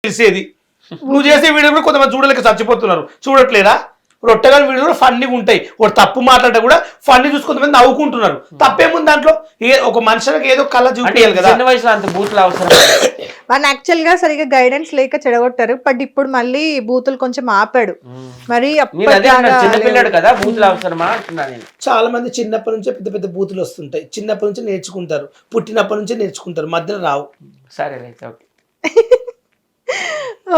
తెలిసేది. నువ్వు చేసే వీడియో కూడా కొంతమంది చూడలేక చచ్చిపోతున్నారు, చూడట్లేదా? రొట్టెగాని వీడియోలు ఫన్నీగా ఉంటాయి, ఒక తప్పు మాట్లాడితే కూడా ఫన్నీ చూసి కొంతమంది నవ్వుకుంటున్నారు. తప్పేముంది దాంట్లో? ఒక మనుషులకు ఏదో కళ చూపించాలి కదా. చిన్న వయసులో అంత బూతులు అవసరం. మన యాక్చువల్ గా సరిగా గైడెన్స్ లేక చెడగొట్టారు, బట్ ఇప్పుడు మళ్ళీ బూతులు కొంచెం ఆపాడు. మరి చిన్నపిల్లాడు కదా, బూతులు అవసరమా అంటున్నా నేను. చాలా మంది చిన్నప్పటి నుంచే పెద్ద పెద్ద బూతులు వస్తుంటాయి, చిన్నప్పటి నుంచి నేర్చుకుంటారు, పుట్టినప్పటి నుంచే నేర్చుకుంటారు, మధ్యలో రావు. సరే అయితే ఓకే.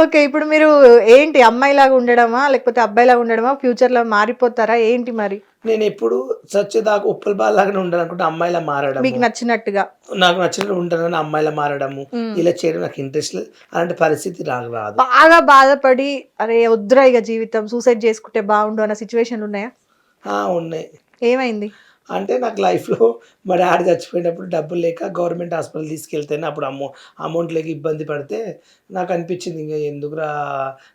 ఓకే, ఇప్పుడు మీరు ఏంటి అమ్మాయిలాగా ఉండడమా లేకపోతే అబ్బాయిలాగా ఉండడమా, ఫ్యూచర్ లో మారిపోతారా ఏంటి మరి? నేను ఎప్పుడు చచ్చేదాకా ఉప్పల బాలాగానే ఉండాలి అనుకుంటే అమ్మాయిలా మారడం, మీకు నచ్చినట్టుగా నాకు నచ్చినట్టు ఉంటానని అమ్మాయిలా మారడము, ఇలా చేయడం నాకు ఇంట్రెస్ట్ లేదు. అలాంటి పరిస్థితి నాకు రాదు. బాగా బాధపడి అరే వద్దురా ఇక జీవితం సూసైడ్ చేసుకుంటే బాగుండు అన్న సిచ్యువేషన్లు ఉన్నాయా? ఉన్నాయి. ఏమైంది అంటే నాకు లైఫ్లో మా డాడీ చచ్చిపోయినప్పుడు డబ్బులు లేక గవర్నమెంట్ హాస్పిటల్ తీసుకెళ్తేనే అప్పుడు అమౌంట్ లేక ఇబ్బంది పడితే నాకు అనిపించింది ఇంకా ఎందుకురా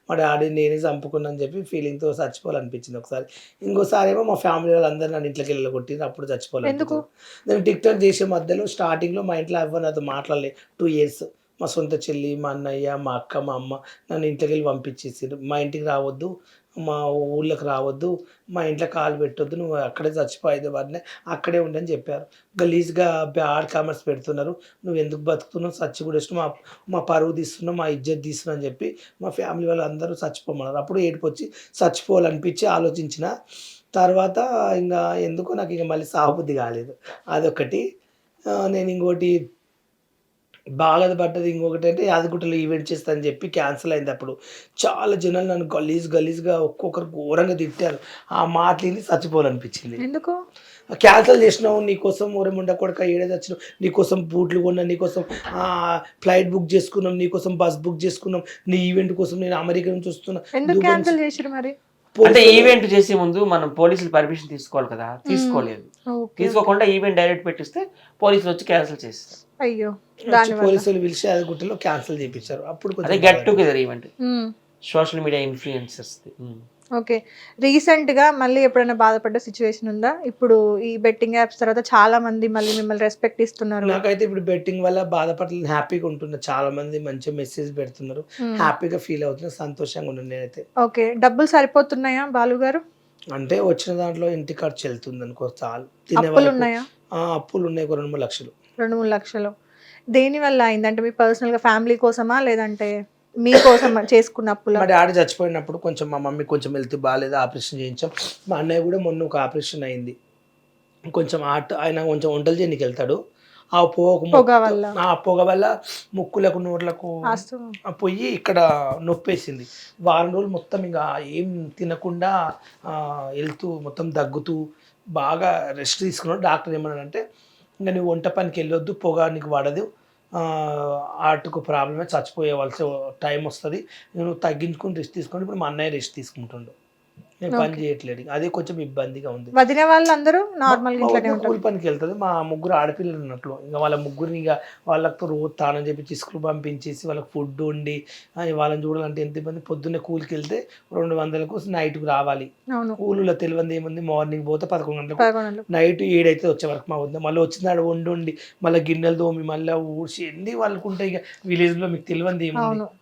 మా డాడీ నేనే చంపుకున్నాను చెప్పి ఫీలింగ్తో చచ్చిపోవాలనిపించింది ఒకసారి. ఇంకోసారి ఏమో మా ఫ్యామిలీ వాళ్ళందరూ నన్ను ఇంట్లోకి వెళ్ళగొట్టింది, అప్పుడు చచ్చిపోవాలి. నేను టిక్టాక్ చేసే మధ్యలో స్టార్టింగ్లో మా ఇంట్లో ఎవరు నాతో మాట్లాడలేదు 2 years. మా సొంత చెల్లి, మా అన్నయ్య, మా అక్క, మా అమ్మ నన్ను ఇంట్లోకి వెళ్ళి పంపించేసారు. మా ఇంటికి రావద్దు, మా ఊళ్ళకి రావద్దు, మా ఇంట్లో కాలు పెట్టొద్దు, నువ్వు అక్కడే చచ్చిపోయేది వాడిని అక్కడే ఉండని చెప్పారు. గలీజ్గా బ్యాడ్ కామెంట్స్ పెడుతున్నారు, నువ్వు ఎందుకు బతుకుతున్నావు, చచ్చి కూడా ఇష్టం, మా పరువు తీస్తున్నావు, మా ఇజ్జత్ తీస్తున్నావు అని చెప్పి మా ఫ్యామిలీ వాళ్ళు అందరూ చచ్చిపోమన్నారు. అప్పుడు ఏడుపు వచ్చి చచ్చిపోవాలనిపించి ఆలోచించిన తర్వాత ఇంకా ఎందుకో నాకు ఇక మళ్ళీ సాగుబుద్ధి కాలేదు. అదొకటి. నేను ఇంకోటి బాధపడ్డది ఇంకొకటి అంటే యాదగిరిగుట్టలో ఈవెంట్ చేస్తానని చెప్పి క్యాన్సిల్ అయింది. అప్పుడు చాలా జనాలు నన్ను గలీజ్గా ఒక్కొక్కరు ఘోరంగా తిట్టారు. ఆ మాటలు చచ్చిపోవాలనిపించింది. ఎందుకు క్యాన్సిల్ చేసినావు, నీకోసం ఊరముండ కొడుక ఏడేది వచ్చినావు, నీకోసం బూట్లు కొన్నా, నీకోసం ఫ్లైట్ బుక్ చేసుకున్నాం, నీకోసం బస్ బుక్ చేసుకున్నాం, నీ ఈవెంట్ కోసం నేను అమెరికా నుంచి వస్తున్నా. ఎందుకు క్యాన్సిల్ చేసిరు మరి? అంటే ఈవెంట్ చేసే ముందు మనం పోలీసులు పర్మిషన్ తీసుకోవాలి కదా, తీసుకోలేదు. తీసుకోకుండా ఈవెంట్ డైరెక్ట్ పెట్టిస్తే పోలీసులు వచ్చి క్యాన్సిల్ చేస్తారు. అయ్యో, పోలీసులు పిలిచి యాదగిరిగుట్టలో క్యాన్సిల్ చేయించారు. అప్పుడు అదే get together event, social media influencers. Okay, recent గా మళ్ళీ ఎప్పుడైనా బాధపడ్డ సిచ్యువేషన్ ఉందా? ఇప్పుడు ఈ బెట్టింగ్ యాప్స్ తర్వాత చాలా మంది మళ్ళీ మిమ్మల్ని రెస్పెక్ట్ ఇస్తున్నారు. నాకైతే ఇప్పుడు బెట్టింగ్ వల్ల బాధపడలేదు, హ్యాపీగా ఉంటున్నా. చాలా మంది మంచి మెసేజ్ పెడుతున్నారు, హ్యాపీగా ఫీల్ అవుతున్నా, సంతోషంగా ఉన్నాను నేనైతే. ఓకే, డబ్బులు సరిపోతున్నాయా బాలు గారు? అంటే వచ్చిన దాంట్లో ఇంటి ఖర్చు వెళ్తుంది అనుకో, చాలు. అప్పులు ఉన్నాయా? అప్పులు ఉన్నాయి, 2-3 లక్షలు. 2-3 లక్షలు దేని వల్ల అయిందంటే మీ పర్సనల్ గా ఫ్యామిలీ కోసమా లేదంటే మీకోసం చేసుకున్న అప్పులు? మా డాడీ చచ్చిపోయినప్పుడు కొంచెం మా మమ్మీ కొంచెం హెల్త్ బాగాలేదు, ఆపరేషన్ చేయించాం. మా అన్నయ్య కూడా మొన్న ఒక ఆపరేషన్ అయింది. కొంచెం ఆయన కొంచెం వంటలు చేయడానికి వెళ్తాడు, ఆ పొగ వల్ల ముక్కులకు నోట్లకు పోయి ఇక్కడ నొప్పేసింది. వారం రోజులు మొత్తం ఇంకా ఏం తినకుండా వెళ్తూ మొత్తం దగ్గుతూ బాగా రెస్ట్ తీసుకున్నాడు. డాక్టర్ ఏమన్నాడంటే ఇంకా నువ్వు వంట పనికి వెళ్ళొద్దు, పొగ నీకు పడదు, ఆర్ట్కు ప్రాబ్లమే, చచ్చిపోయేవలసి టైం వస్తుంది, నువ్వు తగ్గించుకుని రెస్ట్ తీసుకోండి. ఇప్పుడు మా అన్నయ్య రెస్ట్ తీసుకుంటుండు, నేను పని చేయట్లేదు, అదే కొంచెం ఇబ్బందిగా ఉంది. వదిన వాళ్ళందరూ నార్మల్ కూలి పనికి వెళ్తుంది. మా 3 ఆడపిల్లలు ఉన్నట్లు ఇంకా వాళ్ళ ముగ్గురిని ఇక వాళ్ళతో రోజు తానని చెప్పి చిసుకులు పంపించేసి వాళ్ళకి ఫుడ్ వండి వాళ్ళని చూడాలంటే ఎంత ఇబ్బంది. పొద్దున్నే కూలికి వెళ్తే 200కు నైట్కి రావాలి. కూలీలో తెలియంది ఏముంది, మార్నింగ్ పోతే 11 గంటలకు, నైట్ 7 అయితే వచ్చే వరకు మా వద్ద. మళ్ళీ వచ్చినాడు వండి మళ్ళీ గిన్నెలు తోమి మళ్ళీ ఊడ్చి ఎన్ని వాళ్ళకు ఉంటాయి. ఇక విలేజ్లో మీకు తెలియంది ఏముంది.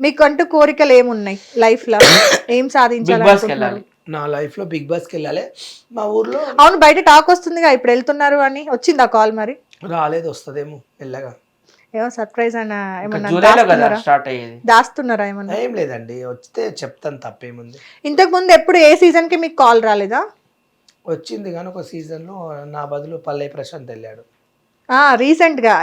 మీకు అంటూ కోరికలు ఏమున్నాయి లైఫ్ లో, ఏం సాధించాలి? నా లైఫ్ లో బిగ్ బాస్కి వెళ్ళాలి. మా ఊర్లో అవును, బయట టాక్ వస్తుందిగా ఇప్పుడు వెళ్తున్నారు అని, వచ్చిందా కాల్? మరి రాలేదు, వస్తుందేమో మెల్లగా. ఏమో సర్ప్రైజ్ అన్న ఏమన్నా దాస్తున్నారా ఏమన్నా? ఏం లేదండి, వస్తే చెప్తాను, తప్పేముంది. ఇంతకు ముందు ఎప్పుడు ఏ సీజన్ కి మీకు కాల్ రాలేదా? వచ్చింది కానీ ఒక సీజన్ లో నా బదులు పల్లె ప్రశాంత్ వెళ్ళాడు. రీసెంట్ గా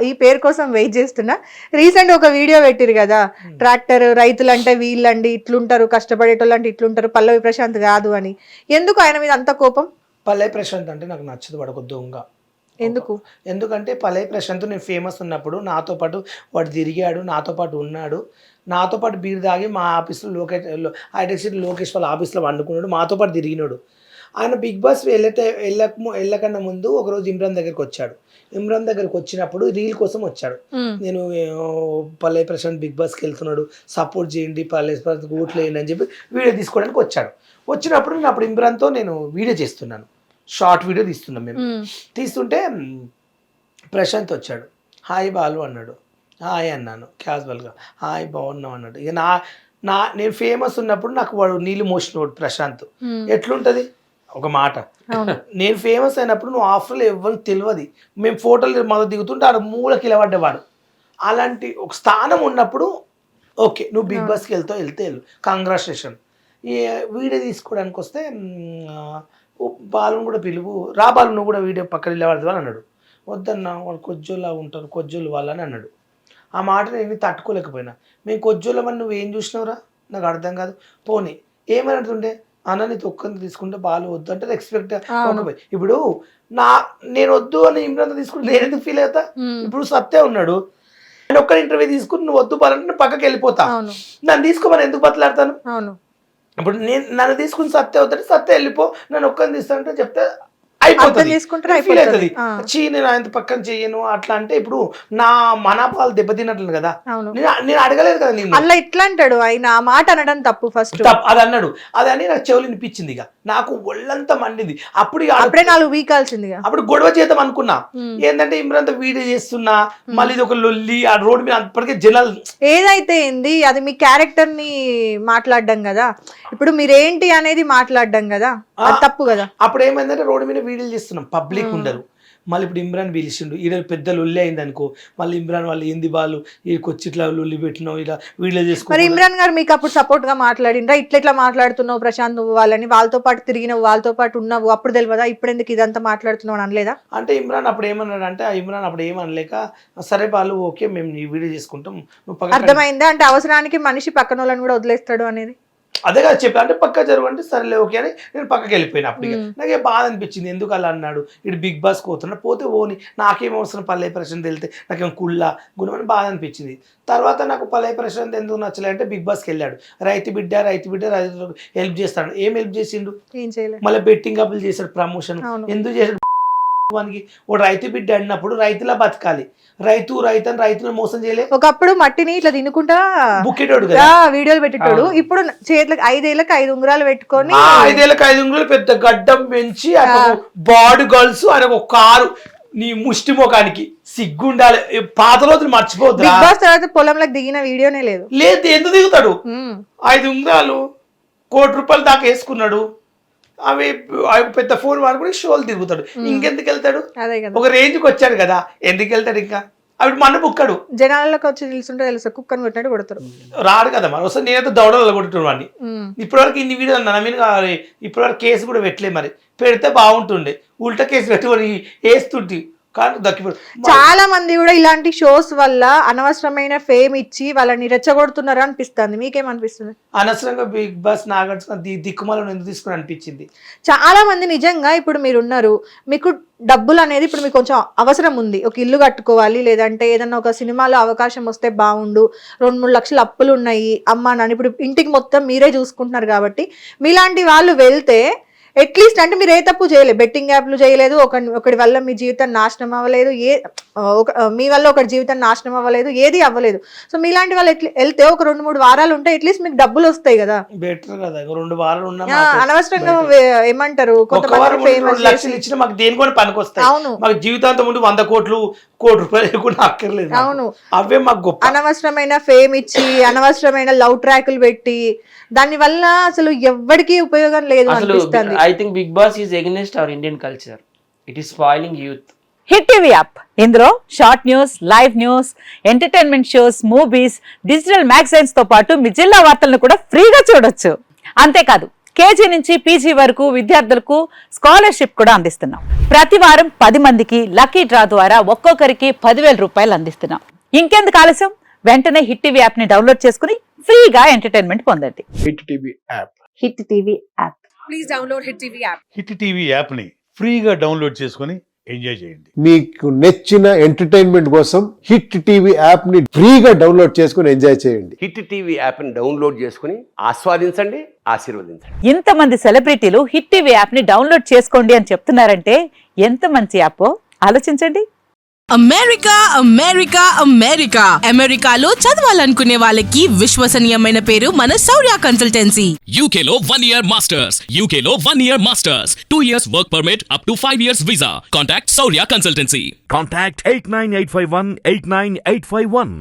ఈ పేరు కోసం వెయిట్ చేస్తున్నా. రీసెంట్ ఒక వీడియో పెట్టిరు కదా, ట్రాక్టర్ రైతులు అంటే వీళ్ళండి ఇట్లుంటారు, కష్టపడేటోళ్ళు అంటే ఇట్లుంటారు, పల్లవి ప్రశాంత్ కాదు అని. ఎందుకు ఆయన మీద అంత కోపం? పల్లె ప్రశాంత్ అంటే నాకు నచ్చదు, వాడు ఒక దొంగ. ఎందుకంటే పల్లె ప్రశాంత్ నేను ఫేమస్ ఉన్నప్పుడు నాతో పాటు వాడు తిరిగాడు, నాతో పాటు ఉన్నాడు, నాతో పాటు బీర్ తాగి మా ఆఫీస్లో హైటెక్ సిటీ లోకేష్ వాళ్ళ ఆఫీస్లో వండుకున్నాడు, మాతో పాటు తిరిగినాడు. ఆయన బిగ్ బాస్ వెళ్ళకన్నా ముందు ఒకరోజు ఇమ్రాన్ దగ్గరికి వచ్చాడు. ఇమ్రాన్ దగ్గరికి వచ్చినప్పుడు రీల్ కోసం వచ్చాడు. నేను పల్లె ప్రశాంత్ బిగ్ బాస్కి వెళ్తున్నాడు, సపోర్ట్ చేయండి, పల్లె ప్రశాంత్ ఓట్లు వేయండి అని చెప్పి వీడియో తీసుకోవడానికి వచ్చాడు. వచ్చినప్పుడు నేను అప్పుడు ఇమ్రాన్తో నేను వీడియో చేస్తున్నాను, షార్ట్ వీడియో తీస్తున్నాం మేము. తీస్తుంటే ప్రశాంత్ వచ్చాడు, హాయ్ బాలు అన్నాడు. హాయ్ అన్నాను క్యాజువల్గా, హాయ్ బాగున్నావు అన్నాడు. ఇక నేను ఫేమస్ ఉన్నప్పుడు నాకు వాడు నీళ్ళు మోసినోడు ప్రశాంత్. ఎట్లుంటుంది ఒక మాట, నేను ఫేమస్ అయినప్పుడు నువ్వు ఆఫర్లో ఎవరికి తెలియదు, మేము ఫోటోలు మొదలు దిగుతుంటే ఆడ మూలకి నిలబడ్డేవాడు. అలాంటి ఒక స్థానం ఉన్నప్పుడు ఓకే నువ్వు బిగ్ బాస్కి వెళ్తే వెళ్ళు, కంగ్రాచులేషన్. ఈ వీడియో తీసుకోవడానికి వస్తే బాలుని కూడా పిలువు, రా బాలు నువ్వు కూడా వీడియో పక్కన నిలబడదు అని అన్నాడు. వద్దన్నా వాళ్ళు కొజ్జోలా ఉంటారు, కొజ్జోలు వాళ్ళని అన్నాడు. ఆ మాట నేను తట్టుకోలేకపోయినా. మేము కొజ్జోళ్ళమని నువ్వు ఏం చూసినావురా నాకు అర్థం కాదు. పోనీ ఏమని అంటుండే అన్న నీ తొక్కని తీసుకుంటే బాలు వద్దు అంటే ఎక్స్పెక్ట్. ఇప్పుడు నేను వద్దు అని ఇమ్రాన్ తీసుకుంటే నేను ఎందుకు ఫీల్ అవుతా? ఇప్పుడు సత్తే ఉన్నాడు, నేను ఒక్క ఇంటర్వ్యూ తీసుకుని నువ్వు వద్దు బాలంటే నేను పక్కకి వెళ్ళిపోతా. నన్ను తీసుకోమని ఎందుకు బతలాడతాను? ఇప్పుడు నన్ను తీసుకుని సత్తే అవుతాడు, సత్తే వెళ్ళిపో, నన్ను ఒక్కరిని తీస్తానంటే చెప్తే అయిపోతుంది. ఫీల్ అవుతుంది, చీ నేను ఆయన పక్కన చెయ్యను అట్లా అంటే ఇప్పుడు నా మనపాలు దెబ్బతిన్నట్లు కదా. నేను అడగలేదు కదా నేను అలా ఇట్లా అంటాడు ఆయన, ఆ మాట అనడం తప్పు. ఫస్ట్ అది అన్నాడు, అది అని నాకు చెవులు వినిపించింది. ఇక నాకు ఒళ్ళంతా మండింది. అప్పుడే 4 వీకాల్సింది. అప్పుడు గొడవ చేద్దాం అనుకున్నా, ఏంటంటే ఇమ్రాన్ వీడియో చేస్తున్నా, మళ్ళీ ఇది ఒక లొల్లి ఆ రోడ్ మీద అప్పటికే జనాలు. ఏదైతే ఏంది అది మీ క్యారెక్టర్ ని మాట్లాడడం కదా, ఇప్పుడు మీరేంటి అనేది మాట్లాడడం కదా, అది తప్పు కదా. అప్పుడు ఏమైందంటే రోడ్డు మీద వీడియోలు చేస్తున్నాం, పబ్లిక్ ఉండరు. మళ్ళీ ఇప్పుడు ఇమ్రాన్ పిలిచిండు, ఈడ పెద్ద లొల్లి అయింది అనుకో, మళ్ళీ ఇమ్రాన్ వాళ్ళు ఏంది వాళ్ళు వీడికి ఇట్లా లొల్లి పెట్టినావు, ఇలా వీడియో చేసుకో. మరి ఇమ్రాన్ గారు మీకు అప్పుడు సపోర్ట్ గా మాట్లాడిండ్రా? ఇట్లా మాట్లాడుతున్నావు ప్రశాంత్ నువ్వు వాళ్ళని, వాళ్ళతో పాటు తిరిగినావు, వాళ్ళతో పాటు ఉన్నావు, అప్పుడు తెలియదా ఇప్పుడు ఎందుకు ఇదంతా మాట్లాడుతున్నావు అనలేదా? అంటే ఇమ్రాన్ అప్పుడు ఏమన్నాడు అంటే, ఇమ్రాన్ అప్పుడు ఏమనలేక సరే వాళ్ళు ఓకే మేము ఈ వీడియో చేసుకుంటాం. అర్థమైందా? అంటే అవసరానికి మనిషి పక్కన వాళ్ళని కూడా వదిలేస్తాడు అనేది. అదే కదా చెప్పి, అంటే పక్క జరుగు అంటే సరేలే ఓకే అని నేను పక్కకి వెళ్ళిపోయినా. అప్పటికే నాకే బాధ అనిపించింది, ఎందుకు అలా అన్నాడు, ఇటు బిగ్ బాస్ పోతున్నా పోతే ఓని నాకేం అవసరం, పల్లె ప్రశాంత్ వెళ్తే నాకేం కుళ్ళ గుణం అని బాధ అనిపించింది. తర్వాత నాకు పల్లె ప్రశాంత్ ఎందుకు నచ్చలే అంటే, బిగ్ బాస్కి వెళ్ళాడు, రైతు బిడ్డ రైతులకు హెల్ప్ చేస్తాడు. ఏం హెల్ప్ చేసిండు? ఏం చేయలేదు. మళ్ళీ బెట్టింగ్ అప్పులు చేశాడు, ప్రమోషన్ ఎందుకు చేశాడు? వానికి ఓ రైతు బిడ్డ అన్నప్పుడు రైతులా బతకాలి, రైతు అని రైతులను మోసం చేయలేదు. ఒకప్పుడు మట్టిని ఇట్లా తినుకుంటా బుక్కేటోడు వీడియోలు పెట్టేటోడు, ఇప్పుడు చేతులకు 5 ఏళ్ళకి 5 ఉంగరాలు పెట్టుకొని 5 ఏళ్ళకి 5 ఉంగరాలు పెద్ద గడ్డం పెంచి బాడీ గర్ల్స్ ఆయన ఒక కారు నీ ముష్టి ముఖానికి సిగ్గుండాలి. పాత రోజులు మర్చిపోద్దు. బిగ్ బాస్ తర్వాత పొలంలోకి దిగిన వీడియోనే లేదు. ఎందుకు దిగుతాడు? 5 ఉంగరాలు ₹1 కోటి దాకా వేసుకున్నాడు, అవి పెద్ద ఫోన్ వాడుకుని షోలు తిరుగుతాడు. ఇంకెందుకు వెళ్తాడు? ఒక రేంజ్కి వచ్చాడు కదా, ఎందుకు వెళ్తాడు? ఇంకా అవి మన బుక్కడు జనాలకు వచ్చి నిలుస్తుంటే తెలుసు, కుక్కని కొట్టినట్టు కొడతారు. రాడు కదా మరి. వస్తే నేనైతే దౌడలు కొట్టున్నాను వాడిని. ఇప్పటివరకు ఇన్ని వీడియోలు నా మీద ఇప్పటివరకు కేసు కూడా పెట్టలే, మరి పెడితే బాగుంటుండే. ఉల్టా కేసు పెట్టుకొని వేస్తుంటే చాలా మంది కూడా ఇలాంటి షోస్ వల్ల అనవసరమైన ఫేమ్ ఇచ్చి వాళ్ళని రెచ్చగొడుతున్నారు అనిపిస్తుంది. మీకేమనిపిస్తుంది? అనవసరంగా బిగ్ బాస్ నాగార్జున దిక్కుమాలను ఎందుకు తీసుకుని అనిపించింది. చాలా మంది నిజంగా ఇప్పుడు మీరు ఉన్నారు, మీకు డబ్బులు అనేది ఇప్పుడు మీకు కొంచెం అవసరం ఉంది, ఒక ఇల్లు కట్టుకోవాలి, లేదంటే ఏదన్నా ఒక సినిమాలో అవకాశం వస్తే బాగుండు, 2-3 లక్షలు అప్పులు ఉన్నాయి, అమ్మా నాన్న ఇప్పుడు ఇంటికి మొత్తం మీరే చూసుకుంటున్నారు కాబట్టి మీలాంటి వాళ్ళు వెళ్తే అట్లీస్ట్ అంటే మీరు ఏ తప్పు చేయలేదు, బెట్టింగ్ యాప్లు చేయలేదు, ఒకటి వల్ల మీ జీవితం నాశనం అవ్వలేదు, మీ వల్ల ఒకటి జీవితం నాశనం అవ్వలేదు, ఏది అవ్వలేదు. సో మీలాంటి వాళ్ళు వెళ్తే ఒక 2-3 వారాలు ఉంటే అట్లీస్ట్ మీకు డబ్బులు వస్తాయి కదా. బెటర్ కదా 2 వారాలు అనవసరంగా ఏమంటారు అవును మాకు జీవితాంతం ముందు 100 కోట్లు ₹1 కోటి కూడా అక్కర్లేదు. అవును అవే మాకు గొప్ప. అనవసరమైన ఫేమ్ ఇచ్చి అనవసరమైన లవ్ ట్రాక్లు పెట్టి దాని వల్ల అసలు ఎవ్వడికి ఉపయోగం లేదు అనిపిస్తుంది. I think Bigg Boss is against our Indian culture. It is spoiling youth. Hit TV app, ఇందులో short news, live news, entertainment shows, movies, digital magazines తో పాటు మీ జిల్లా వార్తలను కూడా ఫ్రీగా చూడొచ్చు. అంతేకాదు కేజీ నుంచి పీజీ వరకు విద్యార్థులకు స్కాలర్షిప్ కూడా అందిస్తున్నాం. ప్రతి వారం 10 మందికి లక్కీ డ్రా ద్వారా ఒక్కొక్కరికి ₹10,000 అందిస్తున్నాం. ఇంకెందుకు ఆలస్యం, వెంటనే హిట్ టీవీ యాప్ ని డౌన్లోడ్ చేసుకుని ఫ్రీగా ఎంటర్టైన్మెంట్ పొందండి. Hit TV app. Hit TV app. Please download hit TV app. Hit TV app ని ఫ్రీగా డౌన్లోడ్ చేసుకుని ఎంజాయ్ చేయండి. మీకు నచ్చిన ఎంటర్టైన్మెంట్ కోసం హిట్ టీవీ యాప్ ని ఫ్రీగా డౌన్లోడ్ చేసుకుని ఎంజాయ్ చేయండి. హిట్ టీవీ యాప్ ని డౌన్లోడ్ చేసుకుని ఆస్వాదించండి, ఆశీర్వదించండి. ఇంతమంది సెలబ్రిటీలు హిట్ టీవీ యాప్ ని డౌన్లోడ్ చేసుకోండి అని చెప్తున్నారంటే ఎంత మంచి యాప్ ఆలోచించండి. అమెరికా అమెరికా అమెరికా అమెరికాలో చదవాలనుకునే వాళ్ళకి విశ్వసనీయమైన పేరు మన శౌర్య కన్సల్టెన్సీ. UK లో 1 year masters. UK లో 1 year masters. 2 years work permit up to 5 years visa. Contact Saurya Consultancy. Contact 89851 89851.